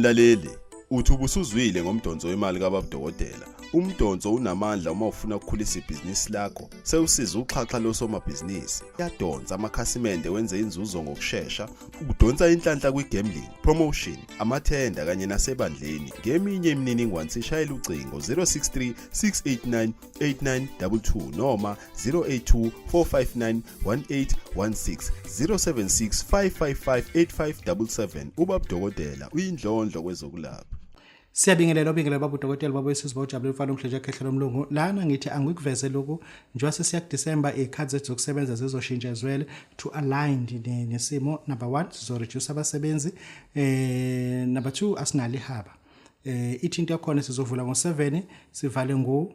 Mlaleli, uthi ubusuzwile ngomdonso wemali kaBabu Dokotela. Umdonso unamandla uma ufuna ukukhulisa ibhizinisi lakho. Sewusiza uxhaxha losomabhizinisi. Uyadonsa amakhasimende wenze inzuzo ngokusheshsha, ukudonsa inhlanhla kwi-gambling, promotion, amathenda kanye nasebandleni. Ngeminye imininingwane sishayela ucingo 063 689 8922 noma 082 459 1816 076 555 8577. uBabu Dokotela uyindlondlo kwezokulapha. Siyabingelela Babu Dokotela babo esizibawujabule mfana umhleje ekhehla lomlungu lana ngithi angikuveze lokho njengoba sesiya December icards zethu zokusebenza zizoshintsha ezwele to align nesimo. Number 1 sizo reduce abasebenzi, number 2 asinali haba, ithi into yakhona sizovula ngo7 sivale ngo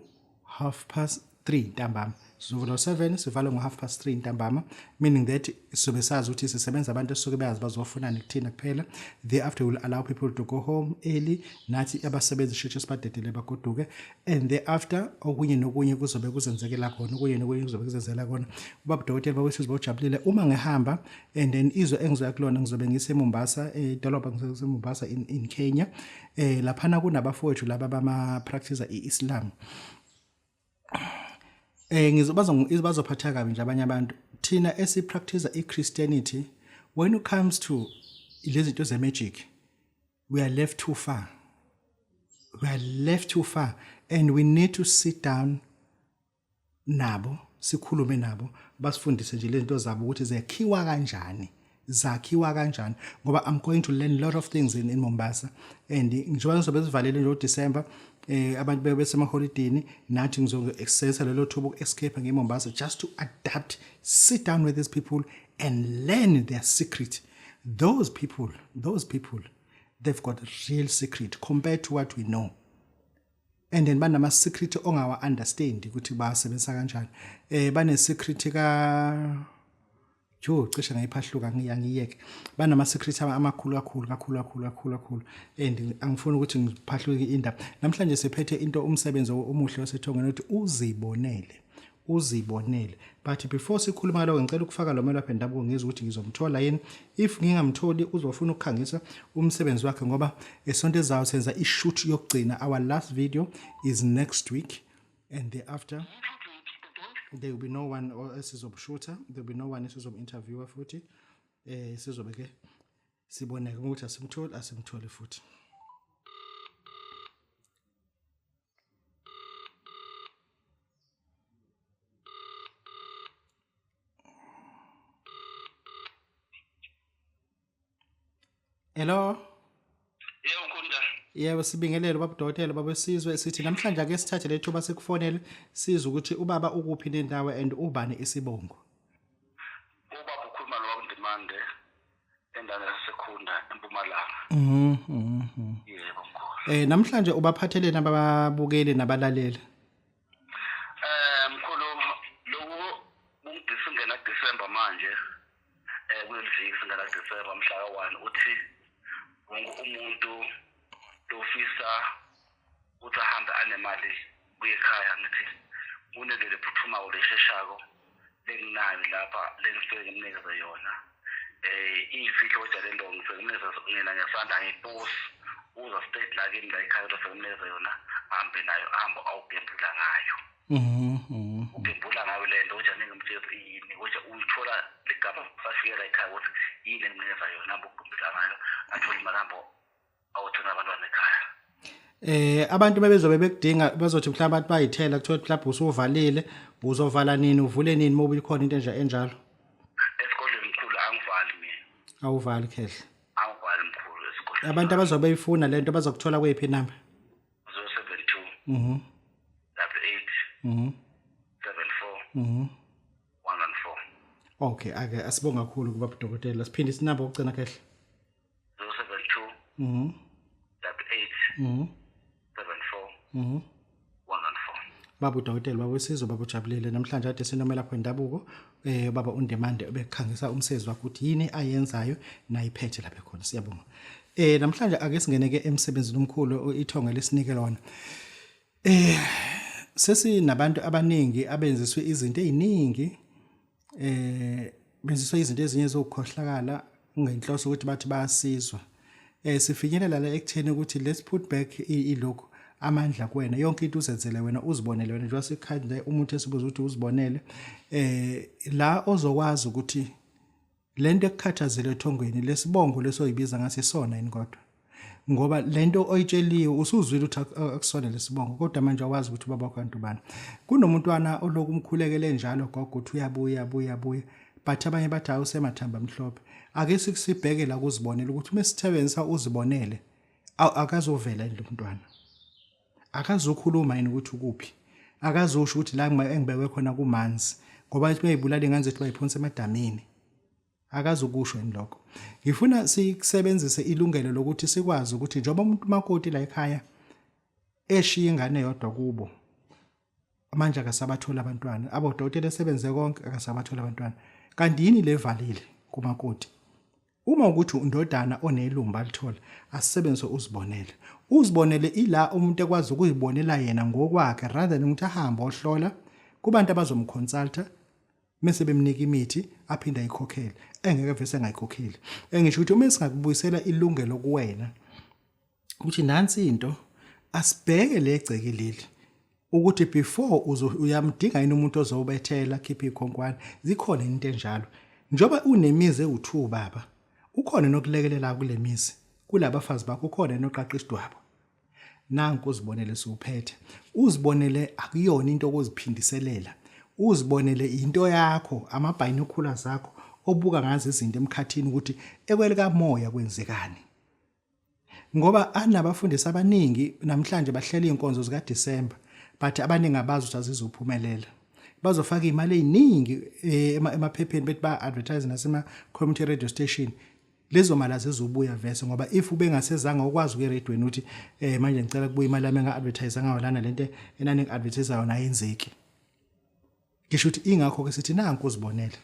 3:30 ntambama. Sizovula ngo7 sivale ngo 3:30 ntambama, meaning that sizobe sazi ukuthi sisebenza abantu esuke beyazi bazofunana kuthina kuphela. Thereafter will allow people to go home early, nathi abasebenzi sheshe sibadedele bagoduke, and thereafter okunye nokunye kuzobe kuzenzekela khona, okunye nokunye kuzobe kuzenzela khona. uBabu Dokotela bawesizwe bawujabulile uma ngihamba, and then izwe engizoya kulona ngizobe ngise Mombasa, edolobha ngise Mombasa in Kenya. Laphana kunabafowethu laba bama practice iIslam. Ngizobazophatha kabi nje abanye abantu thina esipractice iChristianity. When it comes to lezi zinto ze-magic, we are left too far. And we need to sit down nabo, sikhulume nabo, basifundise nje lezi zinto zabo ukuthi zakhiwa kanjani, ngoba I'm going to learn a lot of things in Mombasa, and njengoba ngizobe sivalele nje December, abantu besema holidayini, nathi ngizo-exercise lelo thuba escape ngeMombasa just to adapt, sit down with these people and learn their secret. Those people, they've got a real secret compared to what we know. And then banama secret ongawa understand ukuthi basebenzisa kanjani. Bane secret cishe ngayiphahluka ngiyeke. Banama secret amakhulu kakhulu, and angifuni ukuthi ngiphahlule indaba. Namhlanje siphethe into umsebenzi omuhle osethongweni uthi uzibonele. But before sikhuluma ngalo ngicela ukufaka lo melapha endabuko ngizwe ukuthi ngizomthola yini. If ngingamtholi uzofuna ukukhangisa umsebenzi wakhe ngoba esonto ezayo senza ishoot yokugcina. Our last video is next week, and thereafter there will be no one esizobshooter, there will be no one esizominterviewer futhi. Sizobe ke siboneke ukuthi asimtholi futhi. Hello. Yebo Nkunda. Yebo sibingelele Babu Dokotela babesizwe sithi namhlanje ake sithathe lethuba sikufonele sizwe ukuthi ubaba ukuphi nendawo and ubani isibongo. Ubaba ukhuluma lo Ndimande endaweni yasekhunda eMpumalanga. Yebo mkhulu. Namhlanje ubaphathelene ababukeli nabalaleli. Mkhulu lo ungidisingena December manje. Kuyiviki singena December mhla ka1 uthi wonke umuntu ofisa uthi ahambe anemali kuyekhaya ngithi unelele phuthuma olesheshako lenginayo lapha lengifike ngimnikeze yona. Ifihlo ojalelo ngifike ngina ngesandla ngeposi uza state la kimi la ekhaya lo ngimnikeze yona ahambe nayo ahambe awugembula ngayo. Ugembula ngayo lento ujane ngimtshela yini ukuthi uyithola ligaba fafikela ekhaya ukuthi yini ngimnikeza yona ahambe ugembula ngayo athola imalambo awuthenga abantwana ekhaya. Abantu bebezobe bekudinga bazothi mhlawumbe abantu bayithela kuthiwa mhlawumbe usuvalile uzovala nini uvule nini mobe ikhona into enjalo. Esikoleni mkhulu angivali mina. Awuvali khehla. Angivali mkhulu esikoleni. Abantu abazobe beyifuna lento bazokuthola kwephi namba? 072 88 74 114. Okay, ake asibonga kakhulu kuBabu Dokotela. Siphinde isinamba ukugcina khehla. 072 88 74 114. Babu Dokotela babesizwe babujabulile namhlanje ade sinomela lapho endabuko. Baba uNdimande bekhangisa umsebenzi wakhe ukuthi yini ayenzayo nayiphethe lapha khona. Siyabonga. Namhlanje ake singeneke emsebenzini omkhulu ithonga lesinike lona. Sesinabantu abaningi abenziswe izinto eziningi, benziswe izinto ezinye zokukhohlakala ngenhloso ukuthi bathi bayasizwa. sifinyelela la ekutheni ukuthi let's put back ilokho amandla kuwena yonke into uzenzele wena uzibonele wena nje wasekhanda umuntu esibuza ukuthi uzibonele la ozokwazi ukuthi lento ekukhathazile ethongweni lesibongo lesoyibiza ngase sona yini kodwa ngoba lento oyitsheliwe usuzwile ukuthi akusona lesibongo kodwa manje awazi ukuthi baba kwantu bani kunomuntwana oloku umkhulekele njalo gogo uthi uyabuya but abanye bathi awusemathamba mhlophe ake sikusibheke la kuzibonela ukuthi uma sithebenzisa uzibonele akazovela lo mntwana akazokhuluma yini ukuthi ukuphi akazosho ukuthi la engibekwe khona kumanzi ngoba ithi bayibulala ingane zethu bayiphonsa emadamini akazokusho yini lokho ngifuna sikusebenzise ilungelo lokuthi sikwazi ukuthi njengoba umuntu makoti la ekhaya eshiya ingane yodwa kubo manje akasabathola abantwana abodokotela esebenze konke akasabathola abantwana kanti yini levalile kumakoti uma ukuthi undodana onelumba lithola asisebenzise uzibonele ila umuntu ekwazi ukuzibonela yena ngokwakhe rather than ukuthi ahambe ohlola kubantu abazomconsulta mase bemnika imithi aphinda ayikhokhele engeke vese engayikhokheli engisho ukuthi uma singakubuyisela ilungelo kuwena ukuthi nansi into asibheke legceke leli ukuthi before uyamdinga yini umuntu ozobethela khipha ikhonkwane zikhona into enjalo njoba unemizi ewu2 baba ukhona nokulekelela kule mizi kulabafazi bakho ukhona noqaqisho dwabo nanku uzibonele siuphethe uzibonele akuyona into okuziphindiselela uzibonele into yakho amabhayinokhula zakho obuka ngazo izinto emkhathini ukuthi ekweleka moya kwenzekani ngoba anabafundisi abaningi namhlanje bahlela inkonzo zika December but abaningi abazi ukuthi azizophumelela bazofaka imali eziningi emaphepheni bethi ba advertise nasema community radio station lezo mali azizobuya vese ngoba if ubengasezanga ukwazi ukuyiredweni ukuthi manje ngicela kubuya imali yami nga-advertise ngayo lana lento enani ngi-advertise yona ayenzeki ngisho ukuthi ingakho ke sithi nanku uzibonele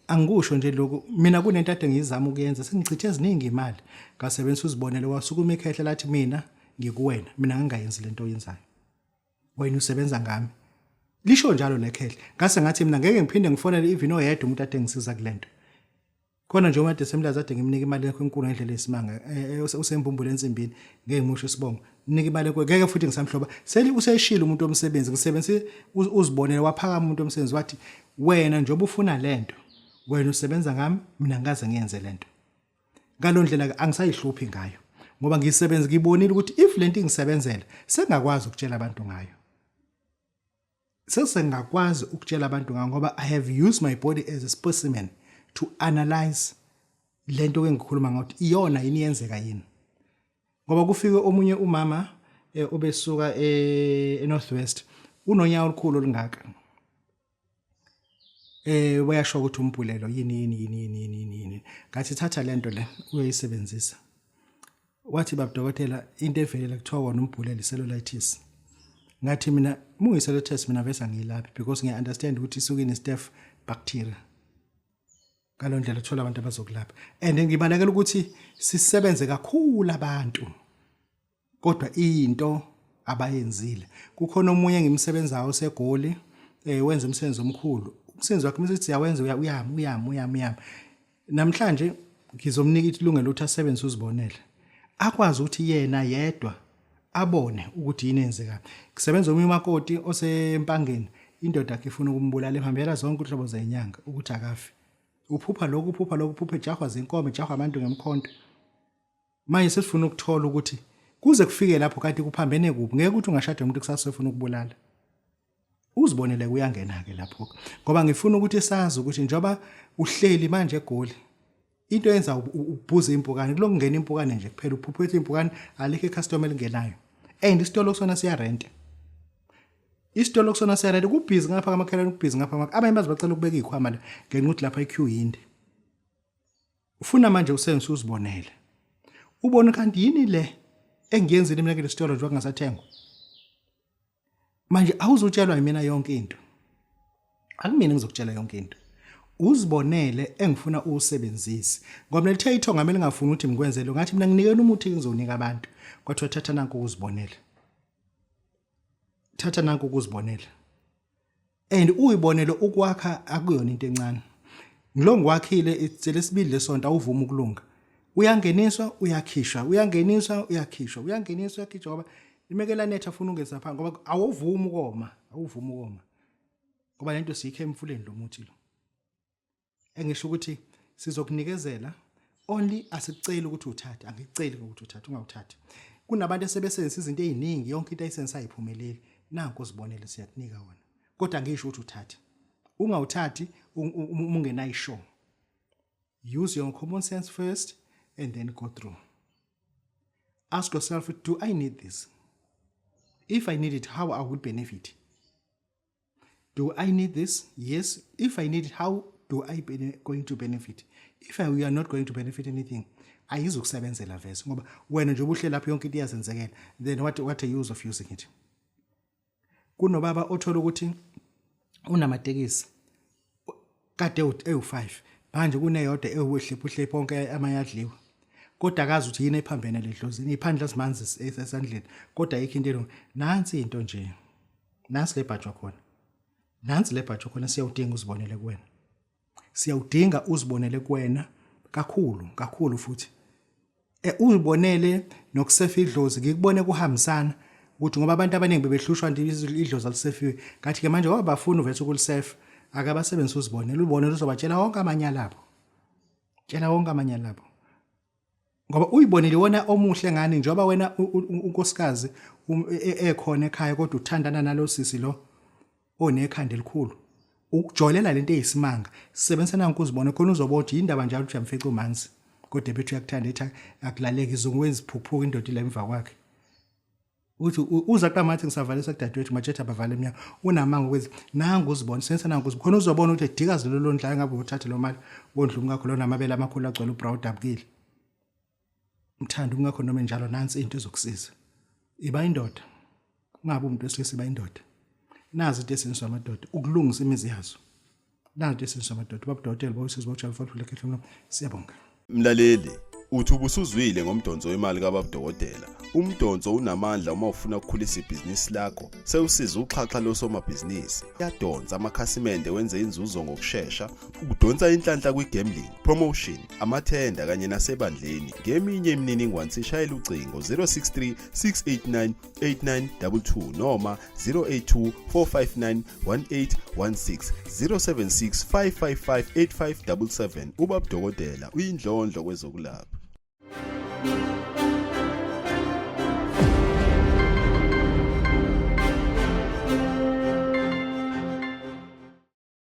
angikusho nje lokho mina kunento ade ngizama ukuyenza sengichithe eziningi imali ngasebenzisa uzibonele wasukuma ekhehla lathi mina ngikuwena mina ngingayenzi lento oyenzayo wena usebenza ngami lisho njalo lekhehla ngase ngathi mina ngeke ngiphinde ngifonele even oyedwa umuntu ade ngisiza kulento khona nje uma December ade ngimnika imali yakho enkulu ngendlela esimanga usembumbule ensimbini ngeke ngimusho isibongo nika imali yakho ngeke futhi ngisamhloba seli useshila umuntu omsebenzi ngisebenzise uzibonele waphaka umuntu omsebenzi wathi wena njengoba ufuna lento wena usebenza ngami mina ngaze ngiyenze lento ngalondlela angisayihluphi ngayo ngoba ngisebenza ngibonile ukuthi if lento ingisebenzela sengakwazi ukutshela abantu ngayo sengakwazi ukutshela abantu ngayo ngoba I have used my body as a specimen to analyze lento engikhuluma ngathi iyona yini yenzeka yini ngoba kufike omunye umama obesuka eNorthwest unonyawo olukhulu olungaka wayasho ukuthi umpulelo yini ngathi thatha lento le uyayisebenzisa wathi Babu Dokotela into evelela kuthiwa wona umpulelo cellulitis ngathi mina mungicellulitis mina vese ngiyilaphi because ngiya understand ukuthi isuke ine staph bacteria kalondlela thola abantu abazokulapha and ngibalekela ukuthi sisebenze kakhulu abantu kodwa into abayenzile kukhona omunye ngimsebenzayo segoli wenza umsebenzi omkhulu umsebenzi wakhe mase siyawenza uyami namhlanje ngizomnika ilungelo ukuthi asebenze uzibonele akwazi ukuthi yena yedwa abone ukuthi yini enzeka kusebenza omunye umakoti osempangeni indoda yakhe ifuna ukumbulala ehambela zonke uhlobo zenyanga ukuthi akafi uphupha lokhu ejahwa zenkomo ejahwa abantu ngemkhonto manje sesifuna ukuthola ukuthi kuze kufike lapho kanti kuphambene kuphi ngeke ukuthi ungashada umuntu kusasa ufuna ukubulala uzibonele kuyangena ke lapho ngoba ngifuna ukuthi sazi ukuthi njoba uhleli manje egoli into yenza ubhuze impukane kulokungena impukane nje kuphela uphuphethe impukane alikho icustomer lingenayo and isitolo kusona siya rent isitolo kusona siya rent kubhizi ngapha kamakhelwane kubhizi ngapha abanye bazi bacela ukubeka ikhwama la ngenxa ukuthi lapha iqueue yinde ufuna manje usenze uzibonele ubone kanti yini le engiyenzile mina kule sitolo nje kungasathengwa manje awuzotshelwa yimina yonke into akumina ngizokutshela yonke into uzibonele engifuna usebenzise ngoba lithe ithonga ngamele ngafuni ukuthi ngikwenzele ngathi mina nginikela umuthi engizonika abantu kwathi thatha nanku ukuzibonela thatha nanku ukuzibonela and uyibonele ukwakha akuyona into encane ngilo ngwakhile itsele sibili lesonto awuvuma ukulunga uyangeniswa uyakhishwa uyangeniswa uyakhishwa uyangeniswa uyakhishwa ngoba imekela netha afuna ungeza phansi ngoba awuvumi ukoma ngoba lento sikhe emfuleni lo muthi lo engisho ukuthi sizokunikezela only asicela ukuthi uthathe angiceli ukuthi uthathe ungawuthatha kunabantu esebesenzisa izinto eziningi yonke into ayisensayiphumeleli nanku Uzibonele siyakunika wona kodwa ngisho ukuthi uthathe ungawuthathi ungenayisho use your common sense first and then go through. Ask yourself, do I need this? If I need it, how I would benefit? Do I need this? Yes. If I need it, how do I going to benefit? If we are not going to benefit anything, ayizukusebenzela vese ngoba wena nje ubuhlela lapho yonke into iyazenzekela. Then what a use of using it? Kunobaba othola ukuthi unamatekisi kade u5 manje kuneyodwa ewuhlephuhlephu onke amayadliwa kodwa akazi ukuthi yini ephambene ledlozini iphandla simanzi esandleni kodwa ayikho into elo nansi into nje nansi lebhajo khona siyawudinga Uzibonele kuwena siyawudinga Uzibonele kuwena kakhulu futhi Uzibonele nokusefa idlozi ngikubone kuhambisana ukuthi ngoba abantu abaningi bebehlushwa idlozi alisefiwe ngathi ke manje ngoba bafuna uvese ukulisefa akabasebenzisa Uzibonele uzobatshela wonke amanyala abo ngoba uyibonile wona omuhle ngani njengoba wena unkosikazi ekhona ekhaya kodwa uthandana nalosisi lo onekhanda elikhulu ukujolela lento eyisimanga sisebenzisana ngokuzibona khona uzobona ukuthi indaba njalo ukuthi amfica umanzi kodwa bethu yakuthanda ethi akulaleki izungu weziphuphuka indoda ile emva kwakhe uthi uza qamathi ngisavalisa kudadewethu majetha bavala eminyaka unamanga kwezi nangu Uzibona sensana ngokuzibona khona uzobona ukuthi edikazi lo ndla ngabe uthathe lo mali wondla umngakho lo namabele amakhulu agcwele ubrown abukile mthanda umngakho noma njalo nansi into ezokusiza iba indoda ungabe umuntu wesilisa iba indoda nazi into esenziwa amadoda ukulungisa imizi yazo nazi into esenziwa amadoda Babu Dokotela bawusizwa uJalfa Khulekhle siyabonga Mlaleli uthi ubusuzwile ngomdonso wemali kaBabu Dokotela. Umdonso unamandla uma ufuna ukukhulisa ibhizinisi lakho. Sewusiza uxhaxha losomabhizinisi. Yadonsa amakhasimende wenze inzuzo ngokusheshsha. Ukudonsa inhlanhla kwi-gambling, promotion, amathenda kanye nasebandleni. Ngeminye imininingwane sishayela ucingo 063 689 8922 noma 082 459 1816 076 555 8577. uBabu Dokotela uyindlondlo kwezokulapha.